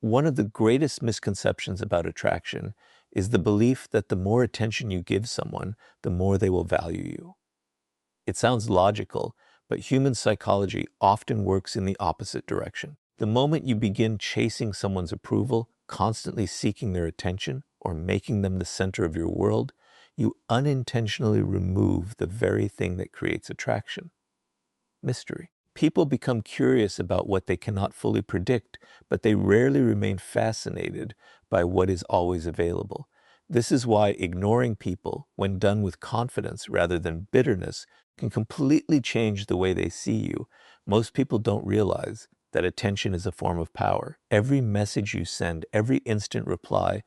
One of the greatest misconceptions about attraction is the belief that the more attention you give someone, the more they will value you. It sounds logical, but human psychology often works in the opposite direction. The moment you begin chasing someone's approval, constantly seeking their attention, or making them the center of your world, you unintentionally remove the very thing that creates attraction: mystery. People become curious about what they cannot fully predict, but they rarely remain fascinated by what is always available. This is why ignoring people, when done with confidence rather than bitterness, can completely change the way they see you. Most people don't realize that attention is a form of power. Every message you send, every instant reply,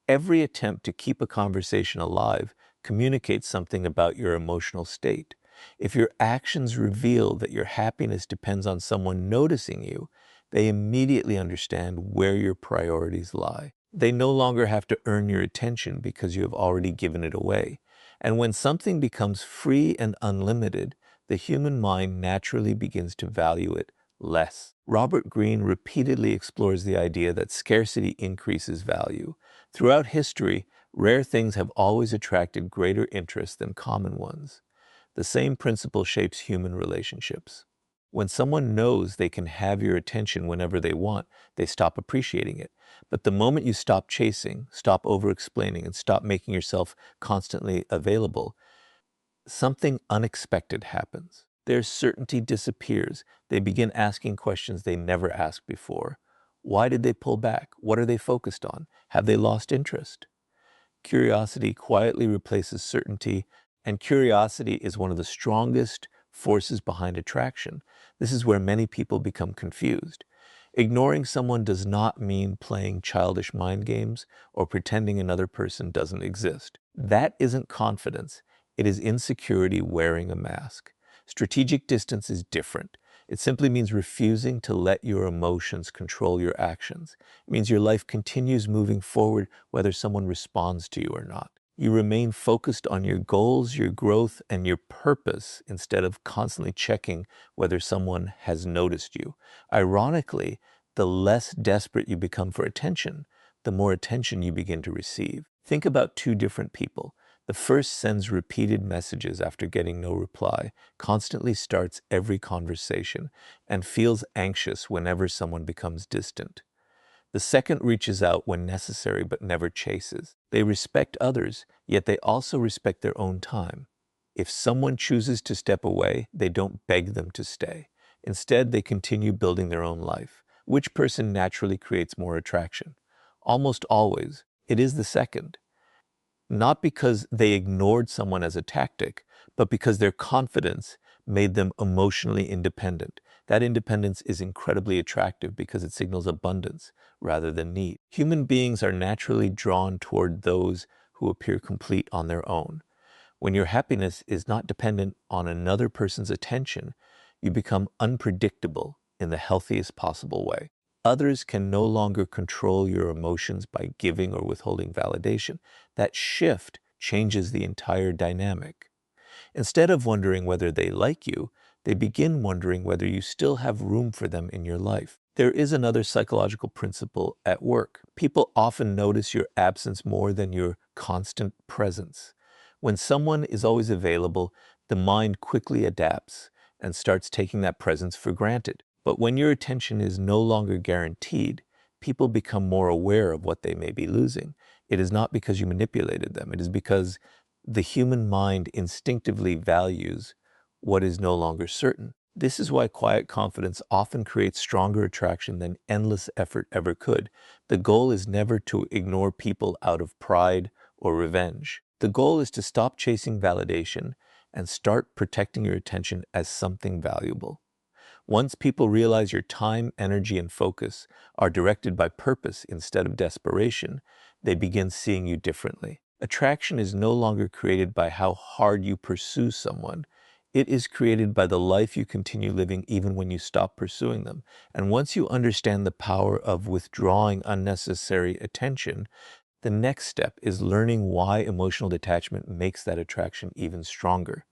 every attempt to keep a conversation alive communicates something about your emotional state. If your actions reveal that your happiness depends on someone noticing you, they immediately understand where your priorities lie. They no longer have to earn your attention because you have already given it away. And when something becomes free and unlimited, the human mind naturally begins to value it less. Robert Greene repeatedly explores the idea that scarcity increases value. Throughout history, rare things have always attracted greater interest than common ones. The same principle shapes human relationships. When someone knows they can have your attention whenever they want, they stop appreciating it. But the moment you stop chasing, stop over-explaining, and stop making yourself constantly available, something unexpected happens. Their certainty disappears. They begin asking questions they never asked before. Why did they pull back? What are they focused on? Have they lost interest? Curiosity quietly replaces certainty, and curiosity is one of the strongest forces behind attraction. This is where many people become confused. Ignoring someone does not mean playing childish mind games or pretending another person doesn't exist. That isn't confidence. It is insecurity wearing a mask. Strategic distance is different. It simply means refusing to let your emotions control your actions. It means your life continues moving forward whether someone responds to you or not. You remain focused on your goals, your growth, and your purpose instead of constantly checking whether someone has noticed you. Ironically, the less desperate you become for attention, the more attention you begin to receive. Think about two different people. The first sends repeated messages after getting no reply, constantly starts every conversation, and feels anxious whenever someone becomes distant. The second reaches out when necessary but never chases. They respect others, yet they also respect their own time. If someone chooses to step away, they don't beg them to stay. Instead, they continue building their own life. Which person naturally creates more attraction? Almost always, it is the second. Not because they ignored someone as a tactic, but because their confidence made them emotionally independent. That independence is incredibly attractive because it signals abundance rather than need. Human beings are naturally drawn toward those who appear complete on their own. When your happiness is not dependent on another person's attention, you become unpredictable in the healthiest possible way. Others can no longer control your emotions by giving or withholding validation. That shift changes the entire dynamic. Instead of wondering whether they like you, they begin wondering whether you still have room for them in your life. There is another psychological principle at work. People often notice your absence more than your constant presence. When someone is always available, the mind quickly adapts and starts taking that presence for granted. But when your attention is no longer guaranteed, people become more aware of what they may be losing. It is not because you manipulated them. It is because the human mind instinctively values what is no longer certain. This is why quiet confidence often creates stronger attraction than endless effort ever could. The goal is never to ignore people out of pride or revenge. The goal is to stop chasing validation and start protecting your attention as something valuable. Once people realize your time, energy, and focus are directed by purpose instead of desperation, they begin seeing you differently. Attraction is no longer created by how hard you pursue someone. It is created by the life you continue living even when you stop pursuing them. And once you understand the power of withdrawing unnecessary attention, the next step is learning why emotional detachment makes that attraction even stronger.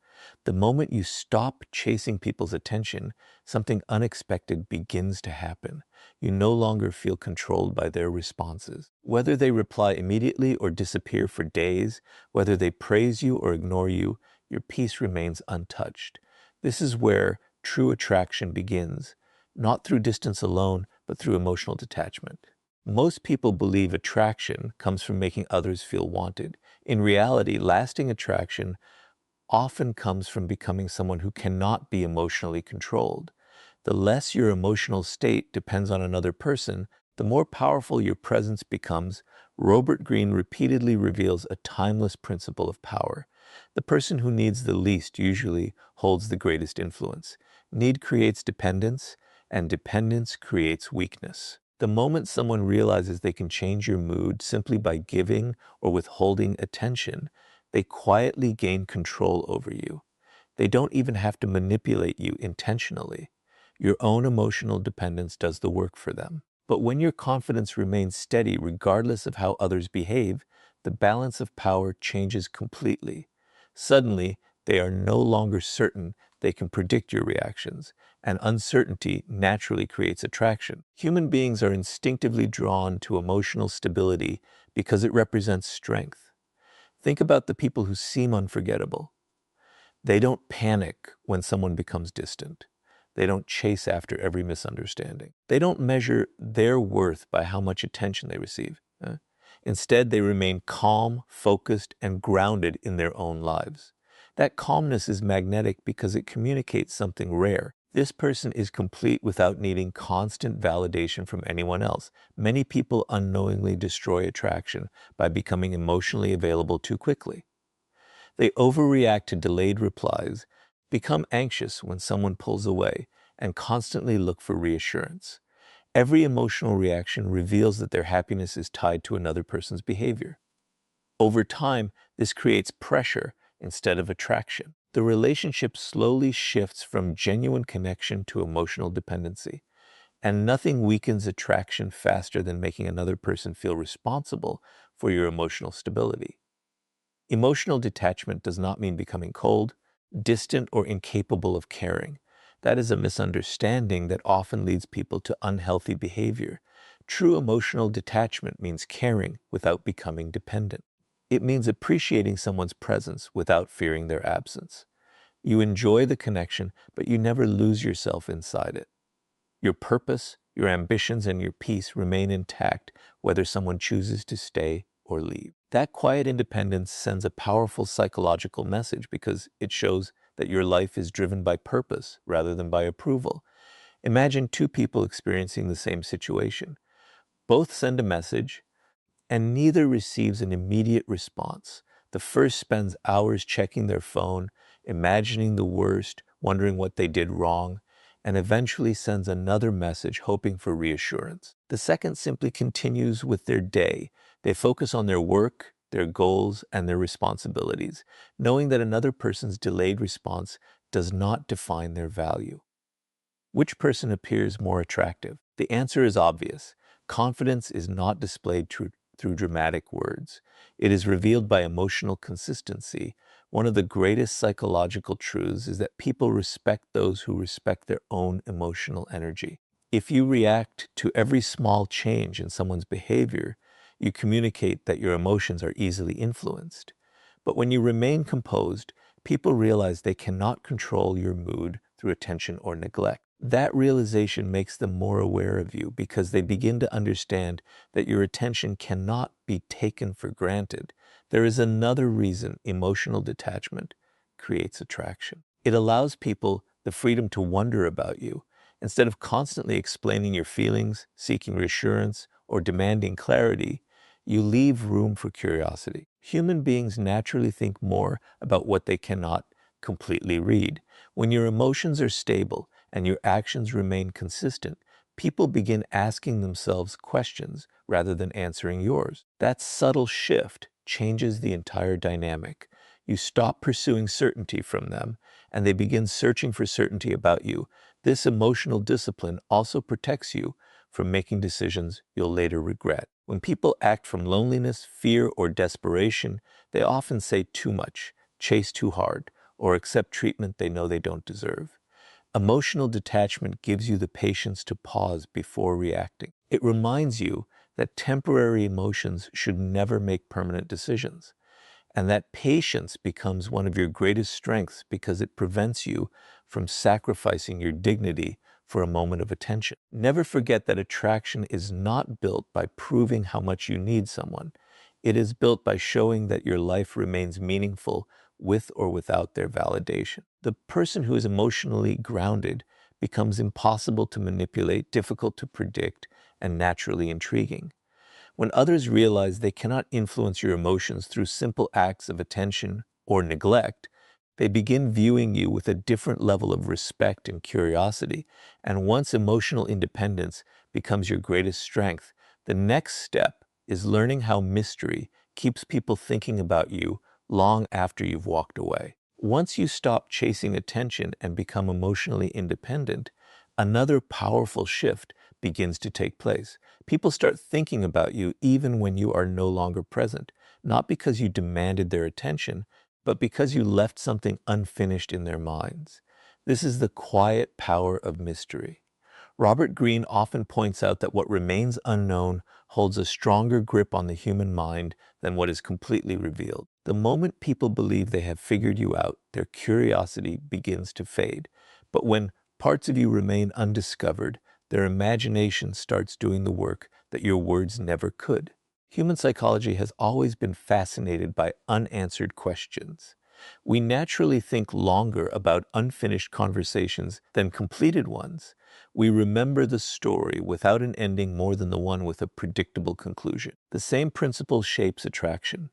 The moment you stop chasing people's attention, something unexpected begins to happen. You no longer feel controlled by their responses. Whether they reply immediately or disappear for days, whether they praise you or ignore you, your peace remains untouched. This is where true attraction begins, not through distance alone, but through emotional detachment. Most people believe attraction comes from making others feel wanted. In reality, lasting attraction often comes from becoming someone who cannot be emotionally controlled. The less your emotional state depends on another person, the more powerful your presence becomes. Robert Greene repeatedly reveals a timeless principle of power. The person who needs the least usually holds the greatest influence. Need creates dependence, and dependence creates weakness. The moment someone realizes they can change your mood simply by giving or withholding attention, they quietly gain control over you. They don't even have to manipulate you intentionally. Your own emotional dependence does the work for them. But when your confidence remains steady regardless of how others behave, the balance of power changes completely. Suddenly, they are no longer certain they can predict your reactions, and uncertainty naturally creates attraction. Human beings are instinctively drawn to emotional stability because it represents strength. Think about the people who seem unforgettable. They don't panic when someone becomes distant. They don't chase after every misunderstanding. They don't measure their worth by how much attention they receive. Instead, they remain calm, focused, and grounded in their own lives. That calmness is magnetic because it communicates something rare. This person is complete without needing constant validation from anyone else. Many people unknowingly destroy attraction by becoming emotionally available too quickly. They overreact to delayed replies, become anxious when someone pulls away, and constantly look for reassurance. Every emotional reaction reveals that their happiness is tied to another person's behavior. Over time, this creates pressure instead of attraction. The relationship slowly shifts from genuine connection to emotional dependency, and nothing weakens attraction faster than making another person feel responsible for your emotional stability. Emotional detachment does not mean becoming cold, distant, or incapable of caring. That is a misunderstanding that often leads people to unhealthy behavior. True emotional detachment means caring without becoming dependent. It means appreciating someone's presence without fearing their absence. You enjoy the connection, but you never lose yourself inside it. Your purpose, your ambitions, and your peace remain intact whether someone chooses to stay or leave. That quiet independence sends a powerful psychological message because it shows that your life is driven by purpose rather than by approval. Imagine two people experiencing the same situation. Both send a message, and neither receives an immediate response. The first spends hours checking their phone, imagining the worst, wondering what they did wrong, and eventually sends another message hoping for reassurance. The second simply continues with their day. They focus on their work, their goals, and their responsibilities, knowing that another person's delayed response does not define their value. Which person appears more attractive? The answer is obvious. Confidence is not displayed through dramatic words. It is revealed by emotional consistency. One of the greatest psychological truths is that people respect those who respect their own emotional energy. If you react to every small change in someone's behavior, you communicate that your emotions are easily influenced. But when you remain composed, people realize they cannot control your mood through attention or neglect. That realization makes them more aware of you because they begin to understand that your attention cannot be taken for granted. There is another reason emotional detachment creates attraction. It allows people the freedom to wonder about you. Instead of constantly explaining your feelings, seeking reassurance, or demanding clarity, you leave room for curiosity. Human beings naturally think more about what they cannot completely read. When your emotions are stable and your actions remain consistent, people begin asking themselves questions rather than answering yours. That subtle shift changes the entire dynamic. You stop pursuing certainty from them, and they begin searching for certainty about you. This emotional discipline also protects you from making decisions you'll later regret. When people act from loneliness, fear, or desperation, they often say too much, chase too hard, or accept treatment they know they don't deserve. Emotional detachment gives you the patience to pause before reacting. It reminds you that temporary emotions should never make permanent decisions, and that patience becomes one of your greatest strengths because it prevents you from sacrificing your dignity for a moment of attention. Never forget that attraction is not built by proving how much you need someone. It is built by showing that your life remains meaningful with or without their validation. The person who is emotionally grounded becomes impossible to manipulate, difficult to predict, and naturally intriguing. When others realize they cannot influence your emotions through simple acts of attention or neglect, they begin viewing you with a different level of respect and curiosity. And once emotional independence becomes your greatest strength, the next step is learning how mystery keeps people thinking about you long after you've walked away. Once you stop chasing attention and become emotionally independent, another powerful shift begins to take place. People start thinking about you even when you are no longer present, not because you demanded their attention, but because you left something unfinished in their minds. This is the quiet power of mystery. Robert Greene often points out that what remains unknown holds a stronger grip on the human mind than what is completely revealed. The moment people believe they have figured you out, their curiosity begins to fade. But when parts of you remain undiscovered, their imagination starts doing the work that your words never could. Human psychology has always been fascinated by unanswered questions. We naturally think longer about unfinished conversations than completed ones. We remember the story without an ending more than the one with a predictable conclusion. The same principle shapes attraction.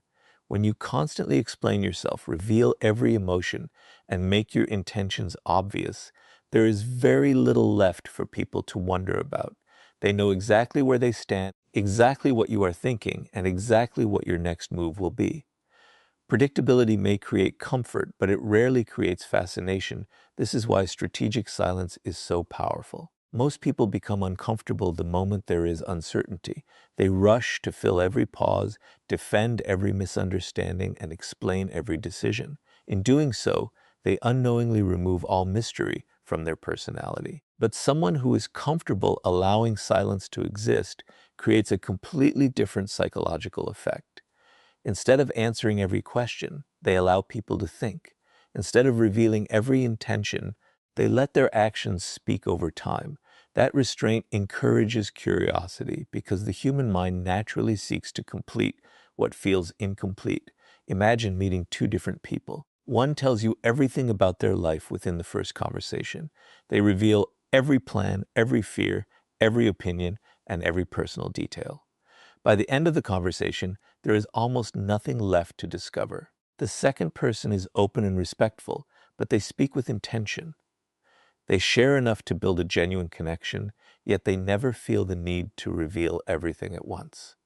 When you constantly explain yourself, reveal every emotion, and make your intentions obvious, there is very little left for people to wonder about. They know exactly where they stand, exactly what you are thinking, and exactly what your next move will be. Predictability may create comfort, but it rarely creates fascination. This is why strategic silence is so powerful. Most people become uncomfortable the moment there is uncertainty. They rush to fill every pause, defend every misunderstanding, and explain every decision. In doing so, they unknowingly remove all mystery from their personality. But someone who is comfortable allowing silence to exist creates a completely different psychological effect. Instead of answering every question, they allow people to think. Instead of revealing every intention, they let their actions speak over time. That restraint encourages curiosity because the human mind naturally seeks to complete what feels incomplete. Imagine meeting two different people. One tells you everything about their life within the first conversation. They reveal every plan, every fear, every opinion, and every personal detail. By the end of the conversation, there is almost nothing left to discover. The second person is open and respectful, but they speak with intention. They share enough to build a genuine connection, yet they never feel the need to reveal everything at once.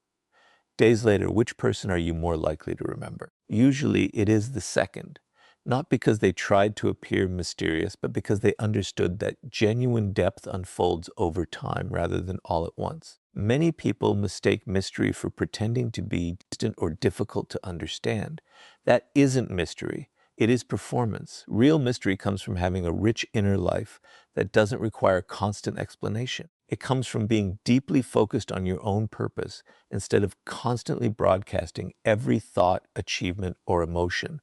Days later, which person are you more likely to remember? Usually it is the second, not because they tried to appear mysterious, but because they understood that genuine depth unfolds over time rather than all at once. Many people mistake mystery for pretending to be distant or difficult to understand. That isn't mystery. It is performance. Real mystery comes from having a rich inner life that doesn't require constant explanation. It comes from being deeply focused on your own purpose instead of constantly broadcasting every thought, achievement, or emotion.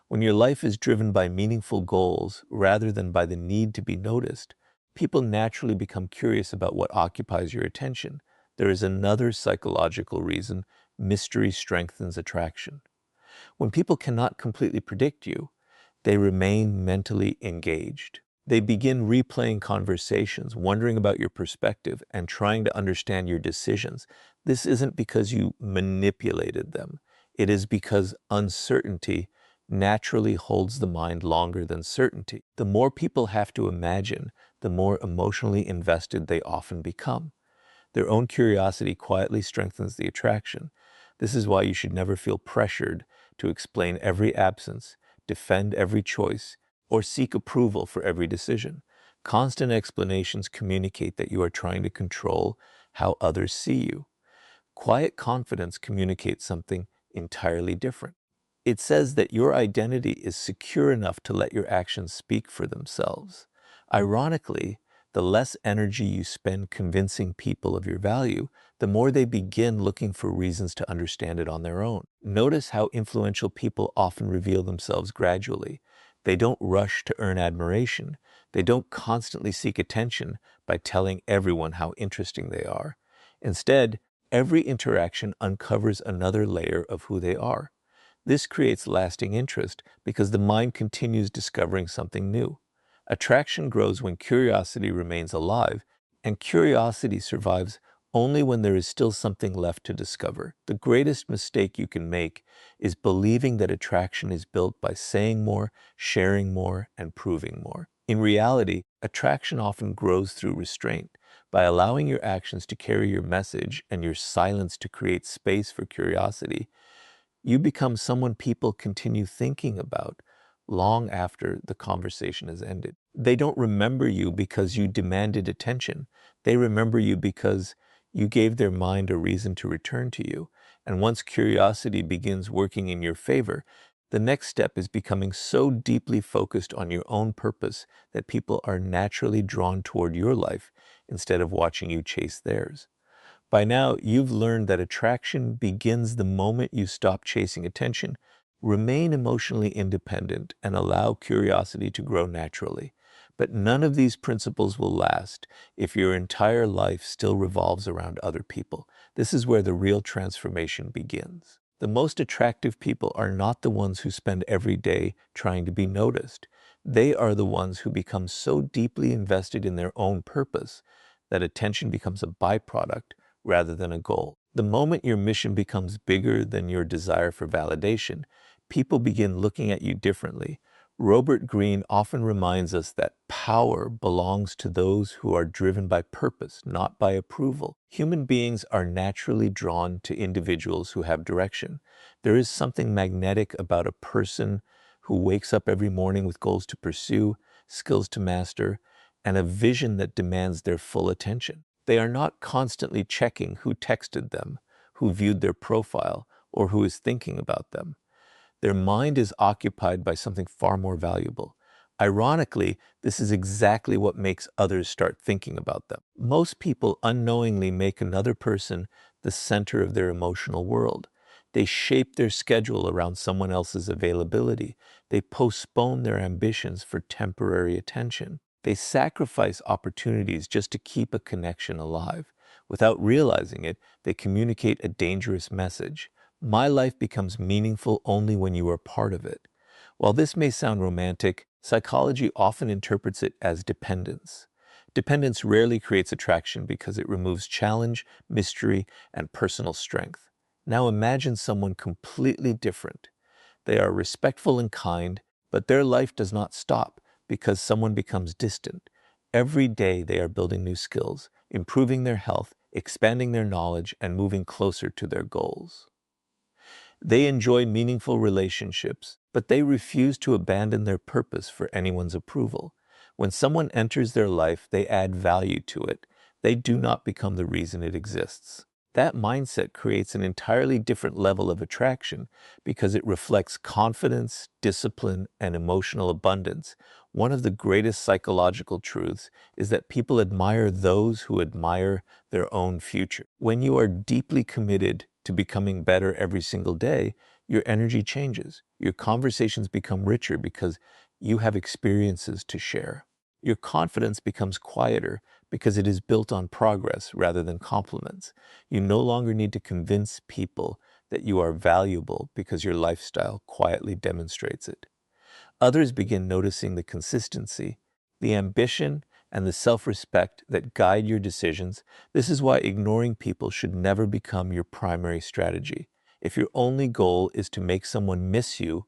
When your life is driven by meaningful goals rather than by the need to be noticed, people naturally become curious about what occupies your attention. There is another psychological reason mystery strengthens attraction. When people cannot completely predict you, they remain mentally engaged. They begin replaying conversations, wondering about your perspective, and trying to understand your decisions. This isn't because you manipulated them. It is because uncertainty naturally holds the mind longer than certainty. The more people have to imagine, the more emotionally invested they often become. Their own curiosity quietly strengthens the attraction. This is why you should never feel pressured to explain every absence, defend every choice, or seek approval for every decision. Constant explanations communicate that you are trying to control how others see you. Quiet confidence communicates something entirely different. It says that your identity is secure enough to let your actions speak for themselves. Ironically, the less energy you spend convincing people of your value, the more they begin looking for reasons to understand it on their own. Notice how influential people often reveal themselves gradually. They don't rush to earn admiration. They don't constantly seek attention by telling everyone how interesting they are. Instead, every interaction uncovers another layer of who they are. This creates lasting interest because the mind continues discovering something new. Attraction grows when curiosity remains alive, and curiosity survives only when there is still something left to discover. The greatest mistake you can make is believing that attraction is built by saying more, sharing more, and proving more. In reality, attraction often grows through restraint. By allowing your actions to carry your message and your silence to create space for curiosity, you become someone people continue thinking about long after the conversation has ended. They don't remember you because you demanded attention. They remember you because you gave their mind a reason to return to you. And once curiosity begins working in your favor, the next step is becoming so deeply focused on your own purpose that people are naturally drawn toward your life instead of watching you chase theirs. By now, you've learned that attraction begins the moment you stop chasing attention. Remain emotionally independent and allow curiosity to grow naturally. But none of these principles will last if your entire life still revolves around other people. This is where the real transformation begins. The most attractive people are not the ones who spend every day trying to be noticed. They are the ones who become so deeply invested in their own purpose that attention becomes a byproduct rather than a goal. The moment your mission becomes bigger than your desire for validation, people begin looking at you differently. Robert Greene often reminds us that power belongs to those who are driven by purpose, not by approval. Human beings are naturally drawn to individuals who have direction. There is something magnetic about a person who wakes up every morning with goals to pursue, skills to master, and a vision that demands their full attention. They are not constantly checking who texted them, who viewed their profile, or who is thinking about them. Their mind is occupied by something far more valuable. Ironically, this is exactly what makes others start thinking about them. Most people unknowingly make another person the center of their emotional world. They shape their schedule around someone else's availability. They postpone their ambitions for temporary attention. They sacrifice opportunities just to keep a connection alive. Without realizing it, they communicate a dangerous message. My life becomes meaningful only when you are part of it. While this may sound romantic, psychology often interprets it as dependence. Dependence rarely creates attraction because it removes challenge, mystery, and personal strength. Now imagine someone completely different. They are respectful and kind, but their life does not stop because someone becomes distant. Every day they are building new skills, improving their health, expanding their knowledge, and moving closer to their goals. They enjoy meaningful relationships, but they refuse to abandon their purpose for anyone's approval. When someone enters their life, they add value to it. They do not become the reason it exists. That mindset creates an entirely different level of attraction because it reflects confidence, discipline, and emotional abundance. One of the greatest psychological truths is that people admire those who admire their own future. When you are deeply committed to becoming better every single day, your energy changes. Your conversations become richer because you have experiences to share. Your confidence becomes quieter because it is built on progress rather than compliments. You no longer need to convince people that you are valuable because your lifestyle quietly demonstrates it. Others begin noticing the consistency, the ambition, and the self-respect that guide your decisions. This is why ignoring people should never become your primary strategy. If your only goal is to make someone miss you,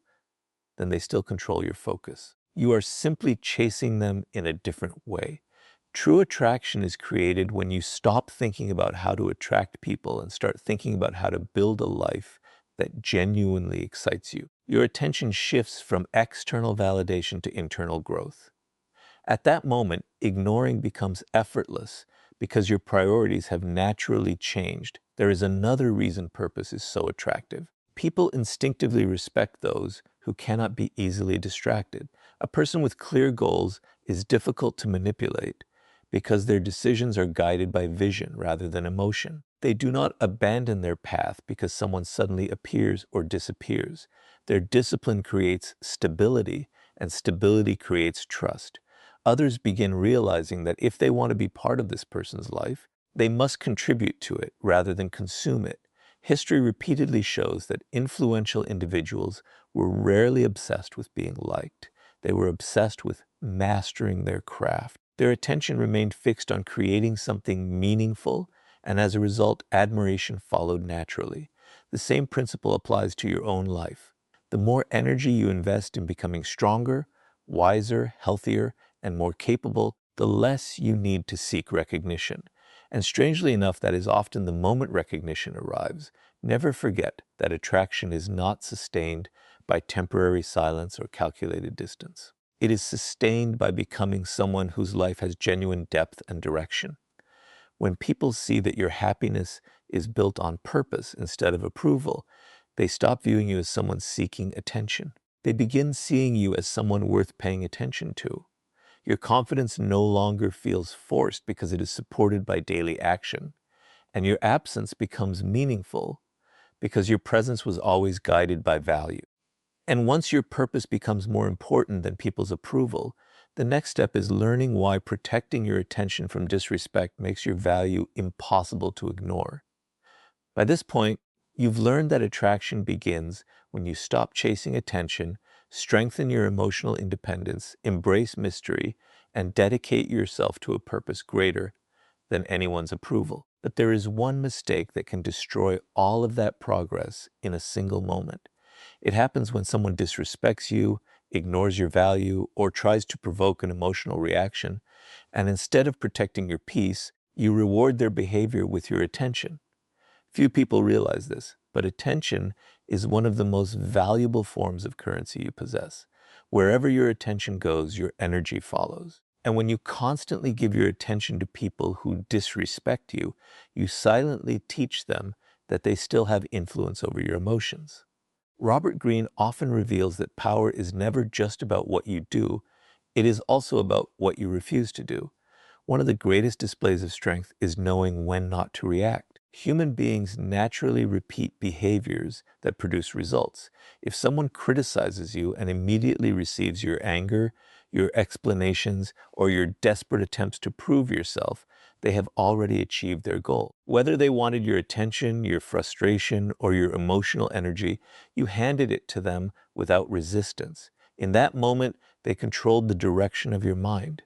then they still control your focus. You are simply chasing them in a different way. True attraction is created when you stop thinking about how to attract people and start thinking about how to build a life that genuinely excites you. Your attention shifts from external validation to internal growth. At that moment, ignoring becomes effortless because your priorities have naturally changed. There is another reason purpose is so attractive. People instinctively respect those who cannot be easily distracted. A person with clear goals is difficult to manipulate because their decisions are guided by vision rather than emotion. They do not abandon their path because someone suddenly appears or disappears. Their discipline creates stability, and stability creates trust. Others begin realizing that if they want to be part of this person's life, they must contribute to it rather than consume it. History repeatedly shows that influential individuals were rarely obsessed with being liked. They were obsessed with mastering their craft. Their attention remained fixed on creating something meaningful, and as a result, admiration followed naturally. The same principle applies to your own life. The more energy you invest in becoming stronger, wiser, healthier, and more capable, the less you need to seek recognition. And strangely enough, that is often the moment recognition arrives. Never forget that attraction is not sustained by temporary silence or calculated distance. It is sustained by becoming someone whose life has genuine depth and direction. When people see that your happiness is built on purpose instead of approval, they stop viewing you as someone seeking attention. They begin seeing you as someone worth paying attention to. Your confidence no longer feels forced because it is supported by daily action, and your absence becomes meaningful because your presence was always guided by value. And once your purpose becomes more important than people's approval, the next step is learning why protecting your attention from disrespect makes your value impossible to ignore. By this point, you've learned that attraction begins when you stop chasing attention, strengthen your emotional independence, embrace mystery, and dedicate yourself to a purpose greater than anyone's approval. But there is one mistake that can destroy all of that progress in a single moment. It happens when someone disrespects you, ignores your value, or tries to provoke an emotional reaction, and instead of protecting your peace, you reward their behavior with your attention. Few people realize this, but attention is one of the most valuable forms of currency you possess. Wherever your attention goes, your energy follows. And when you constantly give your attention to people who disrespect you, you silently teach them that they still have influence over your emotions. Robert Greene often reveals that power is never just about what you do, it is also about what you refuse to do. One of the greatest displays of strength is knowing when not to react. Human beings naturally repeat behaviors that produce results. If someone criticizes you and immediately receives your anger, your explanations, or your desperate attempts to prove yourself, they have already achieved their goal. Whether they wanted your attention, your frustration, or your emotional energy, you handed it to them without resistance. In that moment, they controlled the direction of your mind.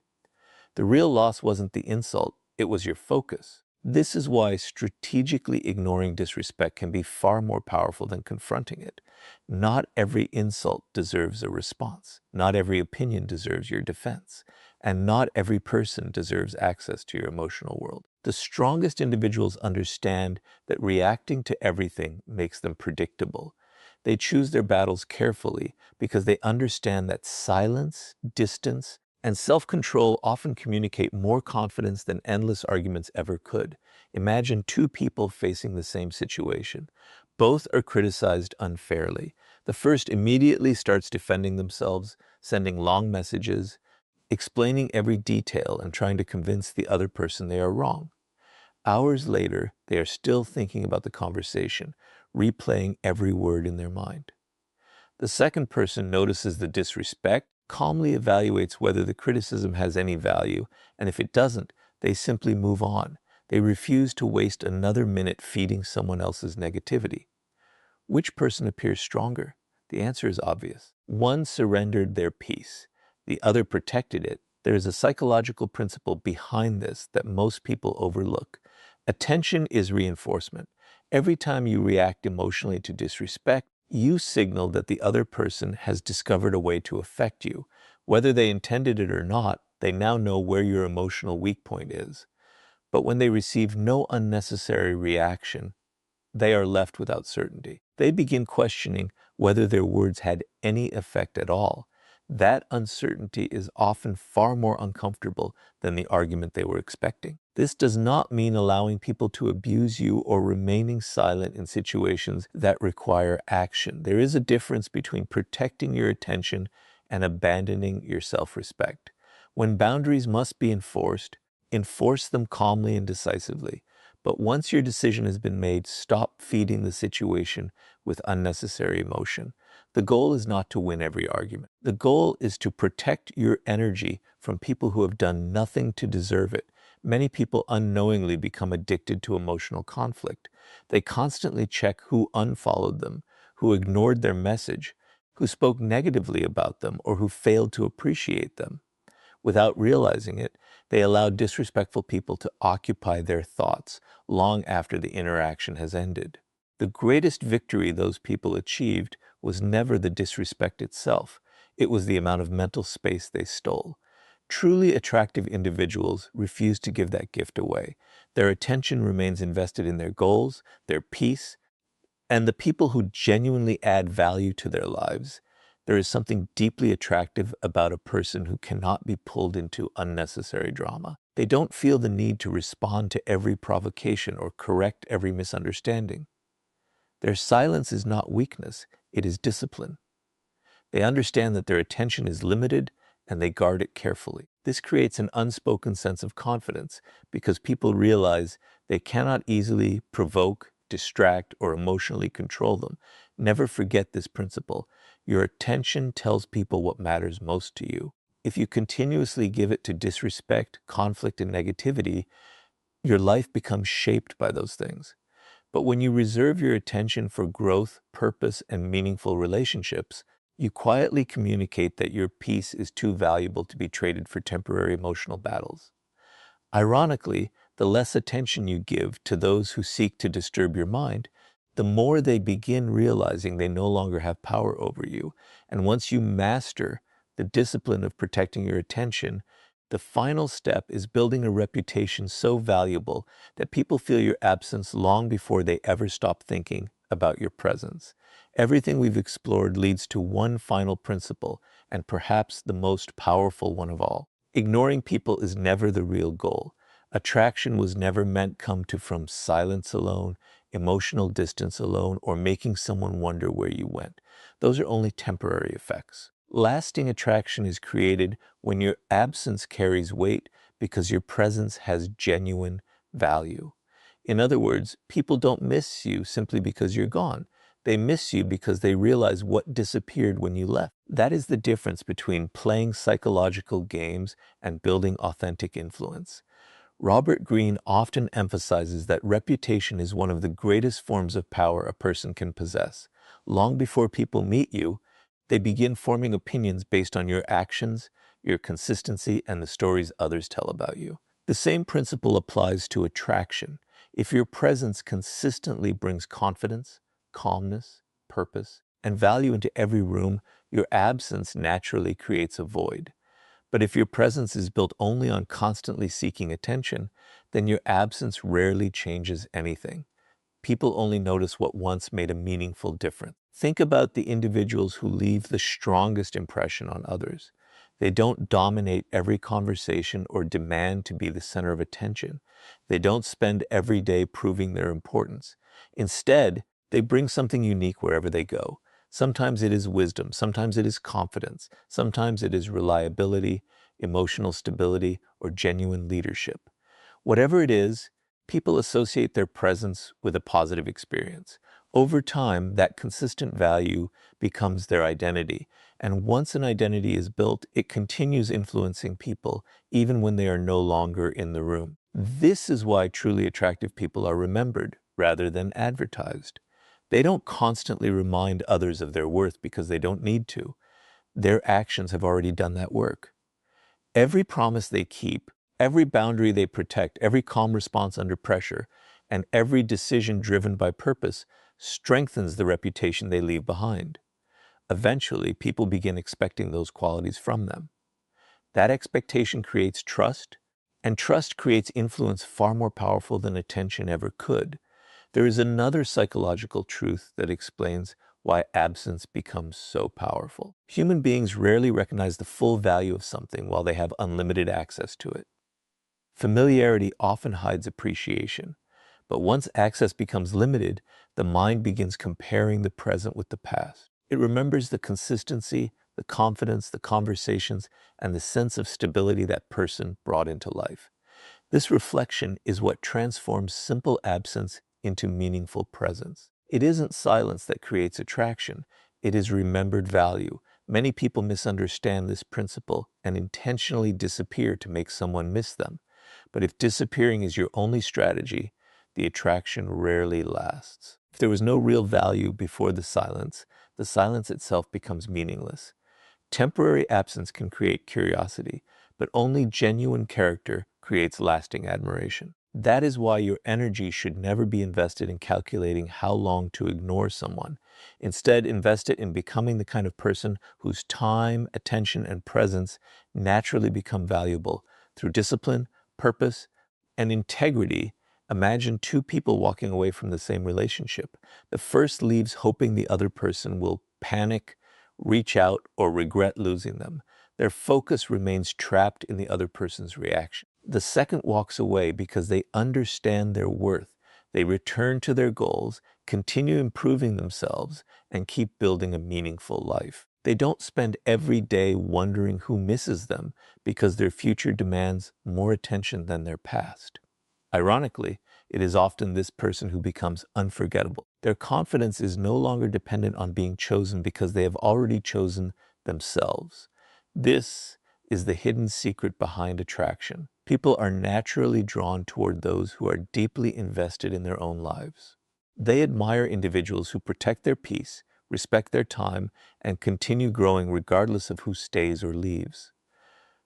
The real loss wasn't the insult, it was your focus. This is why strategically ignoring disrespect can be far more powerful than confronting it. Not every insult deserves a response. Not every opinion deserves your defense. And not every person deserves access to your emotional world. The strongest individuals understand that reacting to everything makes them predictable. They choose their battles carefully because they understand that silence, distance, and self-control often communicate more confidence than endless arguments ever could. Imagine two people facing the same situation. Both are criticized unfairly. The first immediately starts defending themselves, sending long messages, explaining every detail and trying to convince the other person they are wrong. Hours later, they are still thinking about the conversation, replaying every word in their mind. The second person notices the disrespect, calmly evaluates whether the criticism has any value, and if it doesn't, they simply move on. They refuse to waste another minute feeding someone else's negativity. Which person appears stronger? The answer is obvious. One surrendered their peace. The other protected it. There is a psychological principle behind this that most people overlook. Attention is reinforcement. Every time you react emotionally to disrespect, you signal that the other person has discovered a way to affect you. Whether they intended it or not, they now know where your emotional weak point is. But when they receive no unnecessary reaction, they are left without certainty. They begin questioning whether their words had any effect at all. That uncertainty is often far more uncomfortable than the argument they were expecting. This does not mean allowing people to abuse you or remaining silent in situations that require action. There is a difference between protecting your attention and abandoning your self-respect. When boundaries must be enforced, enforce them calmly and decisively. But once your decision has been made, stop feeding the situation with unnecessary emotion. The goal is not to win every argument. The goal is to protect your energy from people who have done nothing to deserve it. Many people unknowingly become addicted to emotional conflict. They constantly check who unfollowed them, who ignored their message, who spoke negatively about them, or who failed to appreciate them. Without realizing it, they allow disrespectful people to occupy their thoughts long after the interaction has ended. The greatest victory those people achieved was never the disrespect itself. It was the amount of mental space they stole. Truly attractive individuals refuse to give that gift away. Their attention remains invested in their goals, their peace, and the people who genuinely add value to their lives. There is something deeply attractive about a person who cannot be pulled into unnecessary drama. They don't feel the need to respond to every provocation or correct every misunderstanding. Their silence is not weakness, it is discipline. They understand that their attention is limited and they guard it carefully. This creates an unspoken sense of confidence because people realize they cannot easily provoke, distract, or emotionally control them. Never forget this principle. Your attention tells people what matters most to you. If you continuously give it to disrespect, conflict, and negativity, your life becomes shaped by those things. But when you reserve your attention for growth, purpose, and meaningful relationships, you quietly communicate that your peace is too valuable to be traded for temporary emotional battles. Ironically, the less attention you give to those who seek to disturb your mind, the more they begin realizing they no longer have power over you. And once you master the discipline of protecting your attention, the final step is building a reputation so valuable that people feel your absence long before they ever stop thinking about your presence. Everything we've explored leads to one final principle, and perhaps the most powerful one of all. Ignoring people is never the real goal. Attraction was never meant come to from silence alone, emotional distance alone, or making someone wonder where you went. Those are only temporary effects. Lasting attraction is created when your absence carries weight because your presence has genuine value. In other words, people don't miss you simply because you're gone. They miss you because they realize what disappeared when you left. That is the difference between playing psychological games and building authentic influence. Robert Greene often emphasizes that reputation is one of the greatest forms of power a person can possess. Long before people meet you, they begin forming opinions based on your actions, your consistency, and the stories others tell about you. The same principle applies to attraction. If your presence consistently brings confidence, calmness, purpose, and value into every room, your absence naturally creates a void. But if your presence is built only on constantly seeking attention, then your absence rarely changes anything. People only notice what once made a meaningful difference. Think about the individuals who leave the strongest impression on others. They don't dominate every conversation or demand to be the center of attention. They don't spend every day proving their importance. Instead, they bring something unique wherever they go. Sometimes it is wisdom, sometimes it is confidence, sometimes it is reliability, emotional stability, or genuine leadership. Whatever it is, people associate their presence with a positive experience. Over time, that consistent value becomes their identity. And once an identity is built, it continues influencing people even when they are no longer in the room. This is why truly attractive people are remembered rather than advertised. They don't constantly remind others of their worth because they don't need to. Their actions have already done that work. Every promise they keep, every boundary they protect, every calm response under pressure, and every decision driven by purpose strengthens the reputation they leave behind. Eventually, people begin expecting those qualities from them. That expectation creates trust, and trust creates influence far more powerful than attention ever could. There is another psychological truth that explains why absence becomes so powerful. Human beings rarely recognize the full value of something while they have unlimited access to it. Familiarity often hides appreciation, but once access becomes limited, the mind begins comparing the present with the past. It remembers the consistency, the confidence, the conversations, and the sense of stability that person brought into life. This reflection is what transforms simple absence into meaningful presence. It isn't silence that creates attraction, it is remembered value. Many people misunderstand this principle and intentionally disappear to make someone miss them. But if disappearing is your only strategy, the attraction rarely lasts. If there was no real value before the silence itself becomes meaningless. Temporary absence can create curiosity, but only genuine character creates lasting admiration. That is why your energy should never be invested in calculating how long to ignore someone. Instead, invest it in becoming the kind of person whose time, attention, and presence naturally become valuable through discipline, purpose, and integrity. Imagine two people walking away from the same relationship. The first leaves hoping the other person will panic, reach out, or regret losing them. Their focus remains trapped in the other person's reaction. The second walks away because they understand their worth. They return to their goals, continue improving themselves, and keep building a meaningful life. They don't spend every day wondering who misses them because their future demands more attention than their past. Ironically, it is often this person who becomes unforgettable. Their confidence is no longer dependent on being chosen because they have already chosen themselves. This is the hidden secret behind attraction. People are naturally drawn toward those who are deeply invested in their own lives. They admire individuals who protect their peace, respect their time, and continue growing regardless of who stays or leaves.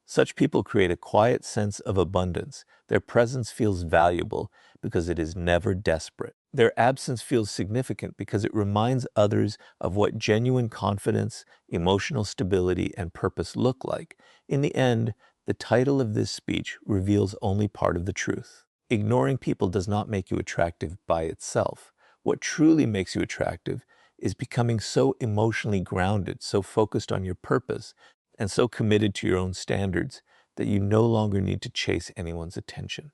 Such people create a quiet sense of abundance. Their presence feels valuable because it is never desperate. Their absence feels significant because it reminds others of what genuine confidence, emotional stability, and purpose look like. In the end, the title of this speech reveals only part of the truth. Ignoring people does not make you attractive by itself. What truly makes you attractive is becoming so emotionally grounded, so focused on your purpose, and so committed to your own standards that you no longer need to chase anyone's attention.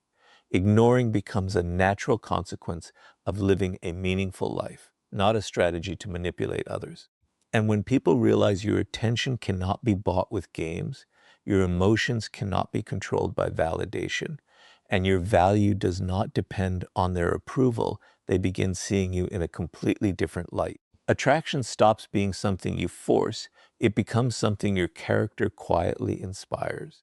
Ignoring becomes a natural consequence of living a meaningful life, not a strategy to manipulate others. And when people realize your attention cannot be bought with games, your emotions cannot be controlled by validation, and your value does not depend on their approval, they begin seeing you in a completely different light. Attraction stops being something you force, it becomes something your character quietly inspires.